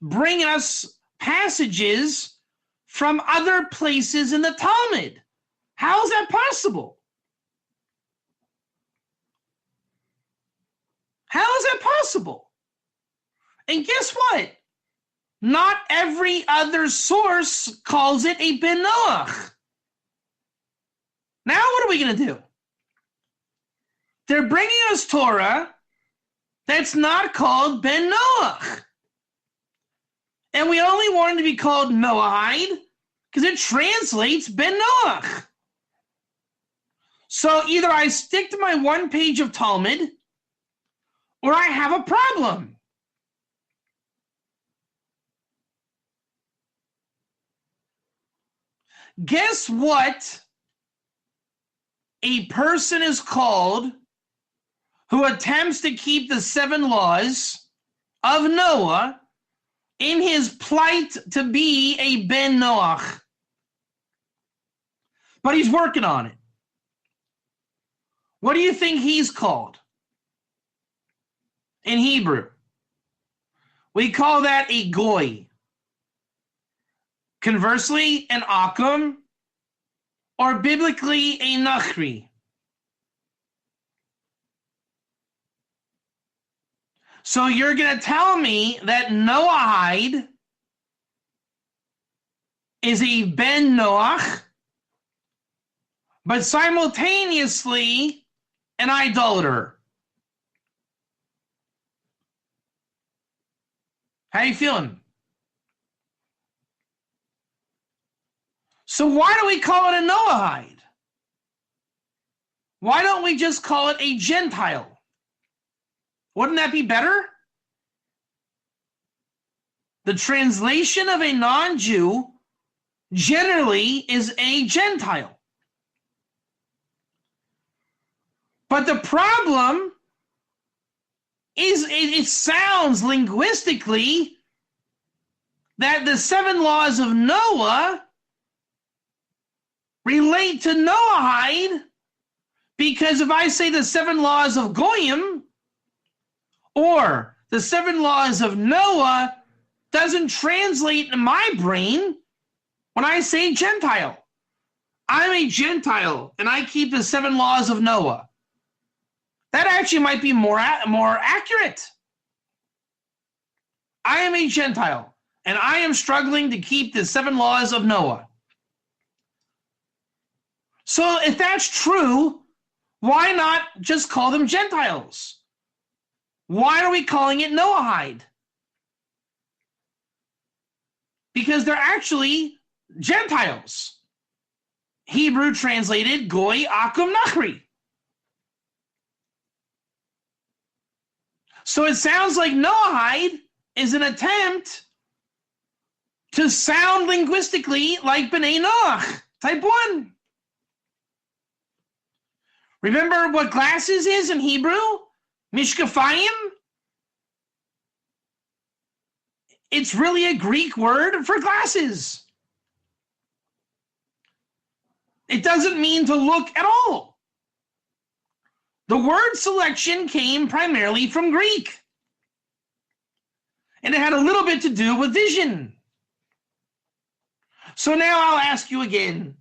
bring us passages from other places in the Talmud. How is that possible? How is that possible? And guess what? Not every other source calls it a Ben Noach. Now what are we going to do? They're bringing us Torah that's not called Ben Noach. And we only want it to be called Noahide because it translates Ben Noach. So either I stick to my one page of Talmud or I have a problem. Guess what a person is called who attempts to keep the 7 laws of Noah in his plight to be a Ben Noach. But he's working on it. What do you think he's called in Hebrew? We call that a goy. Conversely, an akum, or biblically a nachri. So you're going to tell me that Noahide is a Ben Noach, but simultaneously an idolater. How you feeling? So why do we call it a Noahide? Why don't we just call it a Gentile? Wouldn't that be better? The translation of a non-Jew generally is a Gentile. But the problem is it sounds linguistically that the 7 laws of Noah relate to Noahide, because if I say the 7 laws of Goyim or the 7 laws of Noah doesn't translate in my brain when I say Gentile. I'm a Gentile and I keep the 7 laws of Noah. That actually might be more accurate. I am a Gentile and I am struggling to keep the 7 laws of Noah. So if that's true, why not just call them Gentiles? Why are we calling it Noahide? Because they're actually Gentiles. Hebrew translated Goy Akum Nachri. So it sounds like Noahide is an attempt to sound linguistically like B'nai Noach, type 1. Remember what glasses is in Hebrew? Mishkafayim? It's really a Greek word for glasses. It doesn't mean to look at all. The word selection came primarily from Greek. And it had a little bit to do with vision. So now I'll ask you again.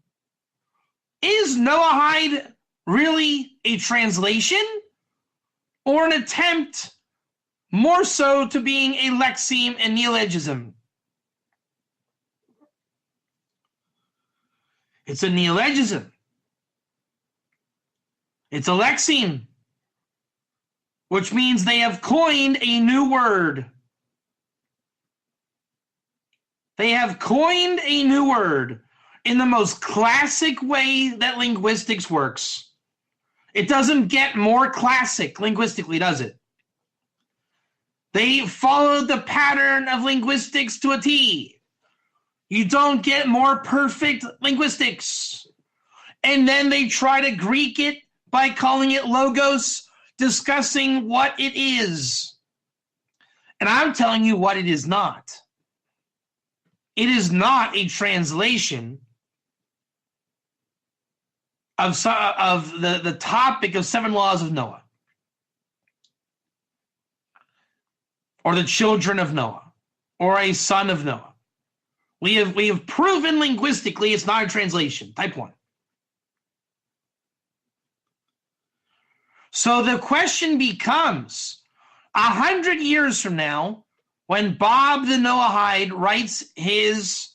Is Noahide really a translation or an attempt more so to being a lexeme and neologism? It's a neologism. It's a lexeme, which means they have coined a new word. They have coined a new word in the most classic way that linguistics works. It doesn't get more classic linguistically, does it? They followed the pattern of linguistics to a T. You don't get more perfect linguistics. And then they try to Greek it by calling it logos, discussing what it is. And I'm telling you what it is not. It is not a translation of the topic of 7 laws of Noah, or the children of Noah, or a son of Noah. We have proven linguistically it's not a translation. Type 1. So the question becomes, 100 years from now, when Bob the Noahide writes his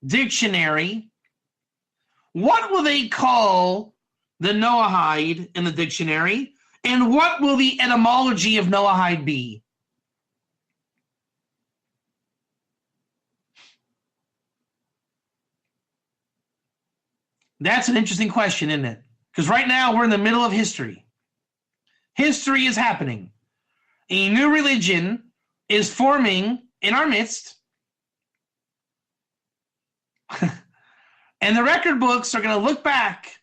dictionary, what will they call the Noahide in the dictionary? And what will the etymology of Noahide be? That's an interesting question, isn't it? Because right now we're in the middle of history. History is happening. A new religion is forming in our midst. And the record books are going to look back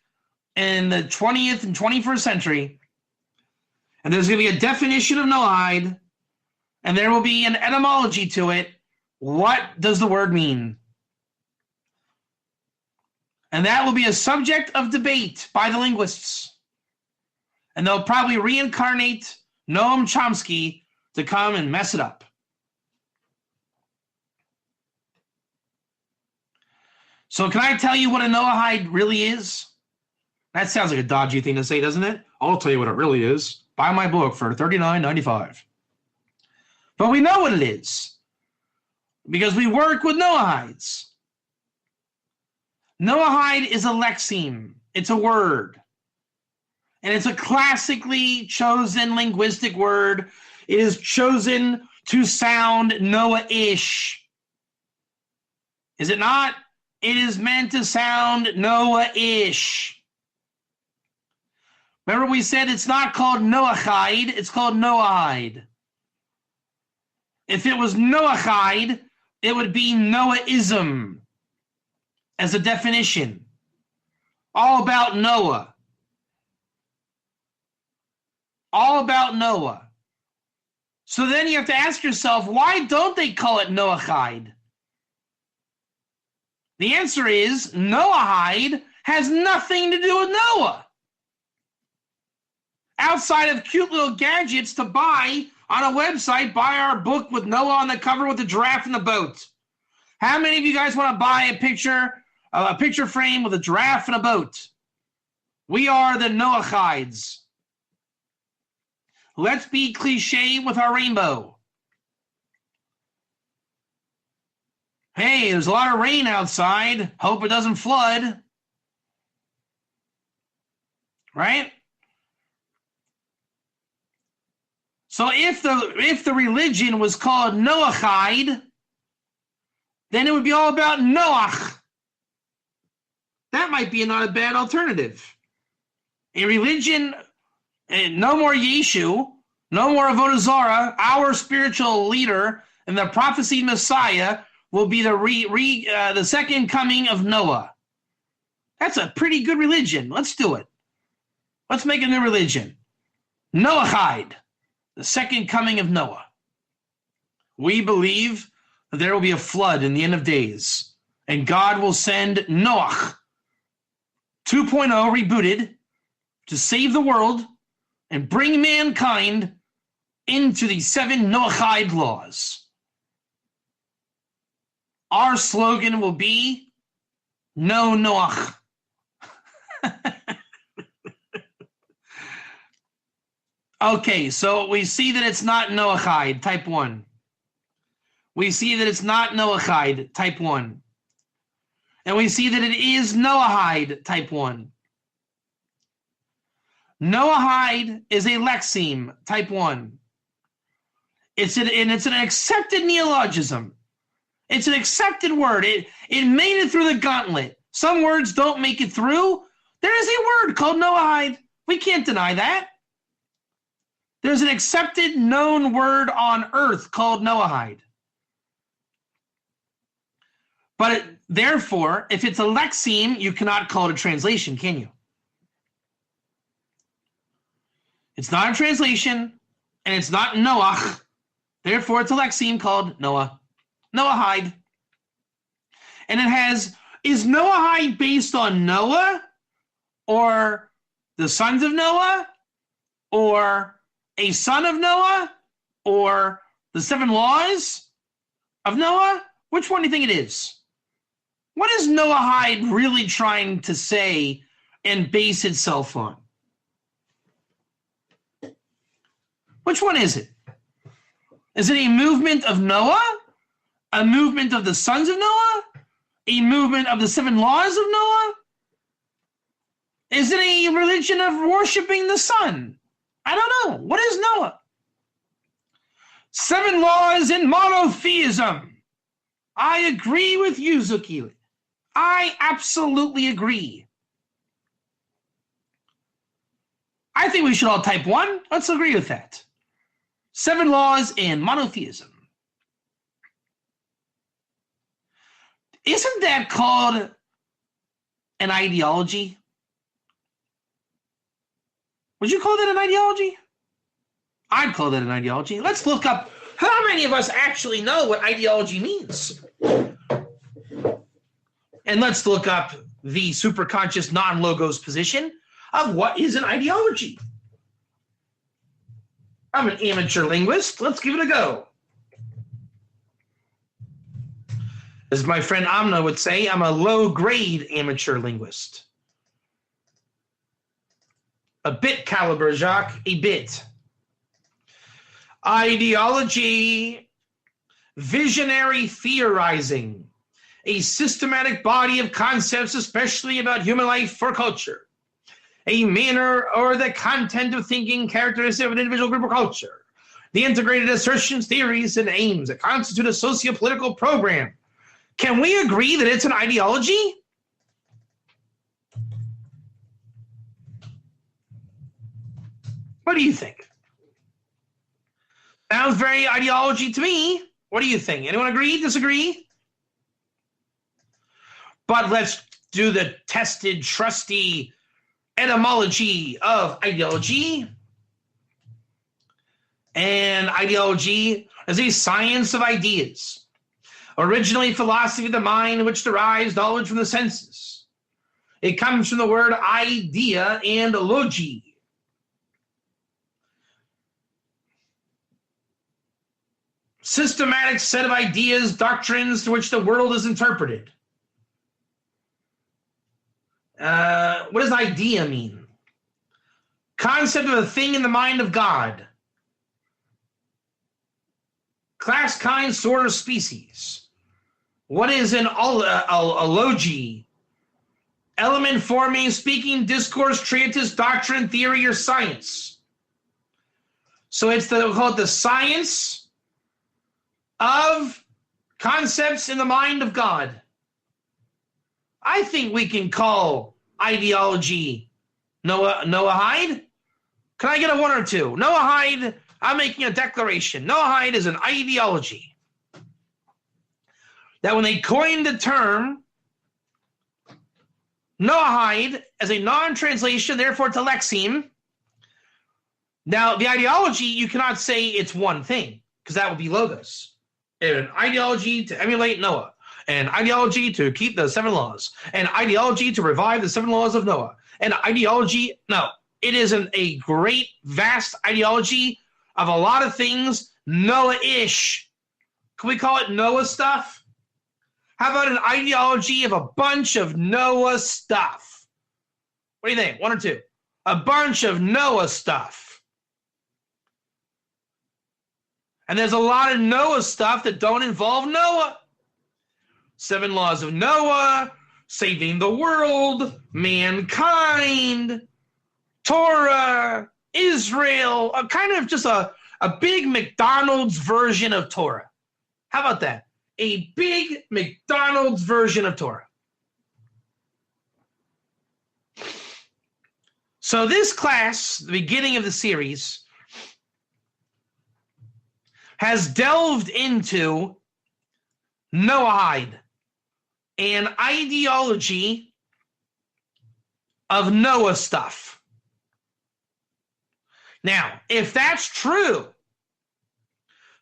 in the 20th and 21st century, and there's going to be a definition of Noahide, and there will be an etymology to it. What does the word mean? And that will be a subject of debate by the linguists. And they'll probably reincarnate Noam Chomsky to come and mess it up. So can I tell you what a Noahide really is? That sounds like a dodgy thing to say, doesn't it? I'll tell you what it really is. Buy my book for $39.95. But we know what it is, because we work with Noahides. Noahide is a lexeme. It's a word. And it's a classically chosen linguistic word. It is chosen to sound Noah-ish. Is it not? It is meant to sound Noah-ish. Remember we said it's not called Noahide, it's called Noahide. If it was Noahide, it would be Noahism as a definition. All about Noah. All about Noah. So then you have to ask yourself, why don't they call it Noahide? The answer is Noahide has nothing to do with Noah. Outside of cute little gadgets to buy on a website, buy our book with Noah on the cover with the giraffe and the boat. How many of you guys want to buy a picture frame with a giraffe and a boat? We are the Noahides. Let's be cliche with our rainbow. Hey, there's a lot of rain outside. Hope it doesn't flood. Right? So if the religion was called Noahide, then it would be all about Noach. That might be not a bad alternative. A religion, no more Yeshu, no more Avodah Zarah. Our spiritual leader and the prophesied Messiah will be the second coming of Noah. That's a pretty good religion. Let's do it. Let's make a new religion. Noahide, the second coming of Noah. We believe that there will be a flood in the end of days, and God will send Noach 2.0 rebooted to save the world and bring mankind into the 7 Noahide laws. Our slogan will be, No Noach. Okay, so we see that it's not Noahide, type 1. We see that it's not Noahide, type 1. And we see that it is Noahide, type 1. Noahide is a lexeme, type 1. It's an accepted neologism. It's an accepted word. It made it through the gauntlet. Some words don't make it through. There is a word called Noahide. We can't deny that. There's an accepted, known word on earth called Noahide. But therefore, if it's a lexeme, you cannot call it a translation, can you? It's not a translation, and it's not Noach. Therefore, it's a lexeme called Noahide. And it has, is Noahide based on Noah or the sons of Noah or a son of Noah or the 7 laws of Noah? Which one do you think it is? What is Noahide really trying to say and base itself on? Which one is it? Is it a movement of Noah? A movement of the sons of Noah? A movement of the 7 laws of Noah? Is it a religion of worshiping the sun? I don't know. What is Noah? 7 laws in monotheism. I agree with you, Zucchini. I absolutely agree. I think we should all type 1. Let's agree with that. 7 laws in monotheism. Isn't that called an ideology? Would you call that an ideology? I'd call that an ideology. Let's look up how many of us actually know what ideology means. And let's look up the superconscious non-logos position of what is an ideology. I'm an amateur linguist. Let's give it a go. As my friend Amna would say, I'm a low-grade amateur linguist. A bit caliber, Jacques, a bit. Ideology, visionary theorizing, a systematic body of concepts, especially about human life or culture. A manner or the content of thinking characteristic of an individual group or culture. The integrated assertions, theories, and aims that constitute a socio-political program. Can we agree that it's an ideology? What do you think? Sounds very ideology to me. What do you think? Anyone agree? Disagree? But let's do the tested, trusty etymology of ideology. And ideology is a science of ideas. Originally, philosophy of the mind, which derives knowledge from the senses. It comes from the word idea and logi. Systematic set of ideas, doctrines to which the world is interpreted. What does idea mean? Concept of a thing in the mind of God. Class, kind, sort, or species. What is an alogy? Element forming, speaking, discourse, treatise, doctrine, theory, or science. So it's we'll call it the science of concepts in the mind of God. I think we can call ideology Noahide. Can I get a 1 or 2? Noahide, I'm making a declaration. Noahide is an ideology. That when they coined the term Noahide as a non-translation, therefore it's a lexeme. Now, the ideology, you cannot say it's one thing, because that would be logos. An ideology to emulate Noah. An ideology to keep the 7 laws. An ideology to revive the 7 laws of Noah. An ideology, no. It isn't a great, vast ideology of a lot of things Noah-ish. Can we call it Noah stuff? How about an ideology of a bunch of Noah stuff? What do you think? 1 or 2? A bunch of Noah stuff. And there's a lot of Noah stuff that don't involve Noah. 7 laws of Noah, saving the world, mankind, Torah, Israel, a kind of just a big McDonald's version of Torah. How about that? A big McDonald's version of Torah. So this class, the beginning of the series, has delved into Noahide, an ideology of Noah stuff. Now, if that's true,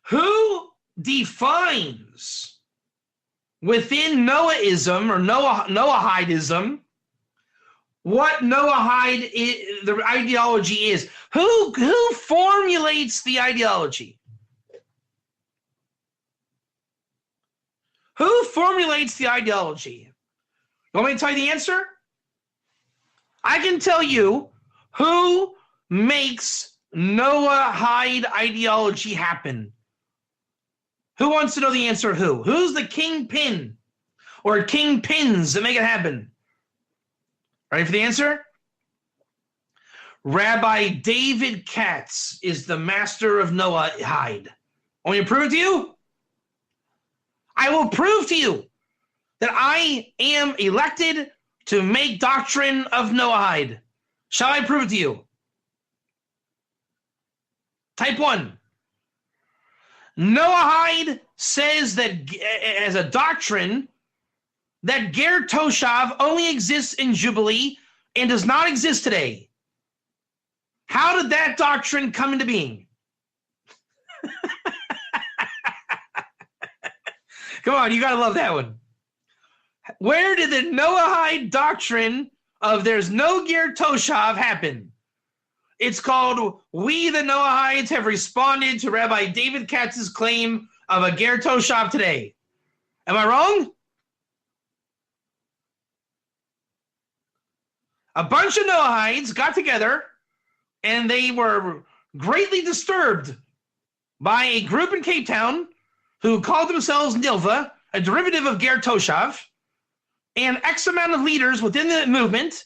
Who defines within Noahism or Noahidism what Noahide the ideology is? Who formulates the ideology? Who formulates the ideology? You want me to tell you the answer? I can tell you who makes Noahide ideology happen. Who wants to know the answer? Who's the kingpin or kingpins that make it happen? Ready for the answer? Rabbi David Katz is the master of Noahide. Want me to prove it to you? I will prove to you that I am elected to make doctrine of Noahide. Shall I prove it to you? Type 1. Noahide says that as a doctrine that Ger Toshav only exists in Jubilee and does not exist today. How did that doctrine come into being? Come on, you gotta love that one. Where did the Noahide doctrine of there's no Ger Toshav happen? It's called We the Noahides have responded to Rabbi David Katz's claim of a Ger Toshav today. Am I wrong? A bunch of Noahides got together and they were greatly disturbed by a group in Cape Town who called themselves Nilva, a derivative of Ger Toshav, and X amount of leaders within the movement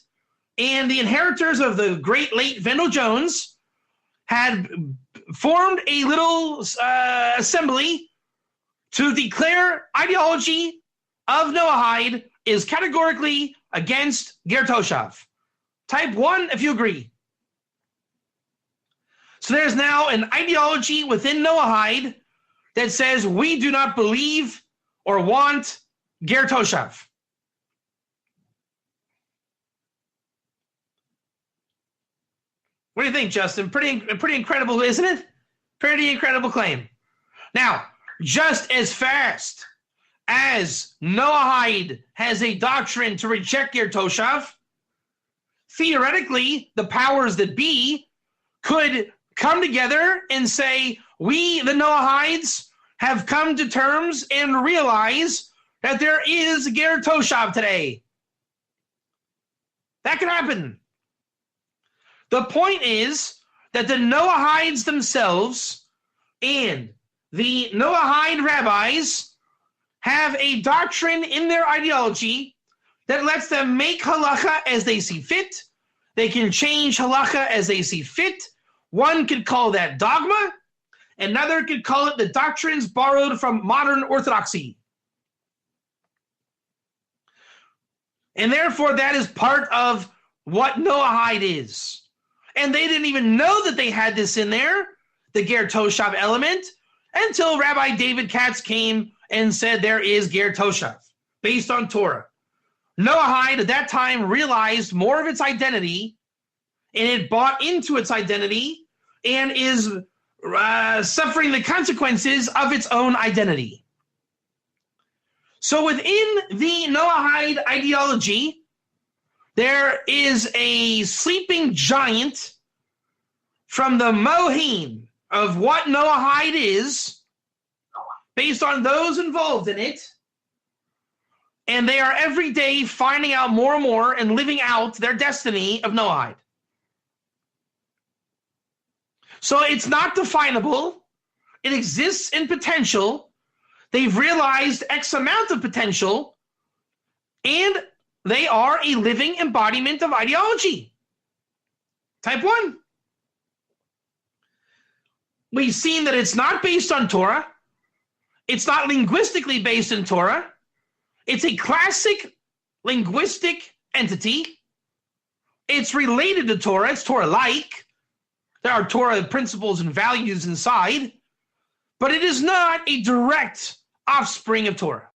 and the inheritors of the great late Vendel Jones had formed a little assembly to declare ideology of Noahide is categorically against Ger Toshav. Type 1 if you agree. So there's now an ideology within Noahide that says we do not believe or want Ger Toshav. What do you think, Justin? Pretty incredible, isn't it? Pretty incredible claim. Now, just as fast as Noahide has a doctrine to reject Ger Toshav, theoretically, the powers that be could come together and say, we, the Noahides, have come to terms and realize that there is Ger Toshav today. That could happen. The point is that the Noahides themselves and the Noahide rabbis have a doctrine in their ideology that lets them make halacha as they see fit. They can change halacha as they see fit. One could call that dogma. Another could call it the doctrines borrowed from modern orthodoxy. And therefore, that is part of what Noahide is. And they didn't even know that they had this in there, the Ger Toshav element, until Rabbi David Katz came and said there is Ger Toshav, based on Torah. Noahide at that time realized more of its identity, and it bought into its identity and is suffering the consequences of its own identity. So within the Noahide ideology, there is a sleeping giant from the Mohin of what Noahide is, based on those involved in it, and they are every day finding out more and more and living out their destiny of Noahide. So it's not definable. It exists in potential. They've realized X amount of potential, and they are a living embodiment of ideology. Type 1. We've seen that it's not based on Torah. It's not linguistically based in Torah. It's a classic linguistic entity. It's related to Torah. It's Torah-like. There are Torah principles and values inside, but it is not a direct offspring of Torah.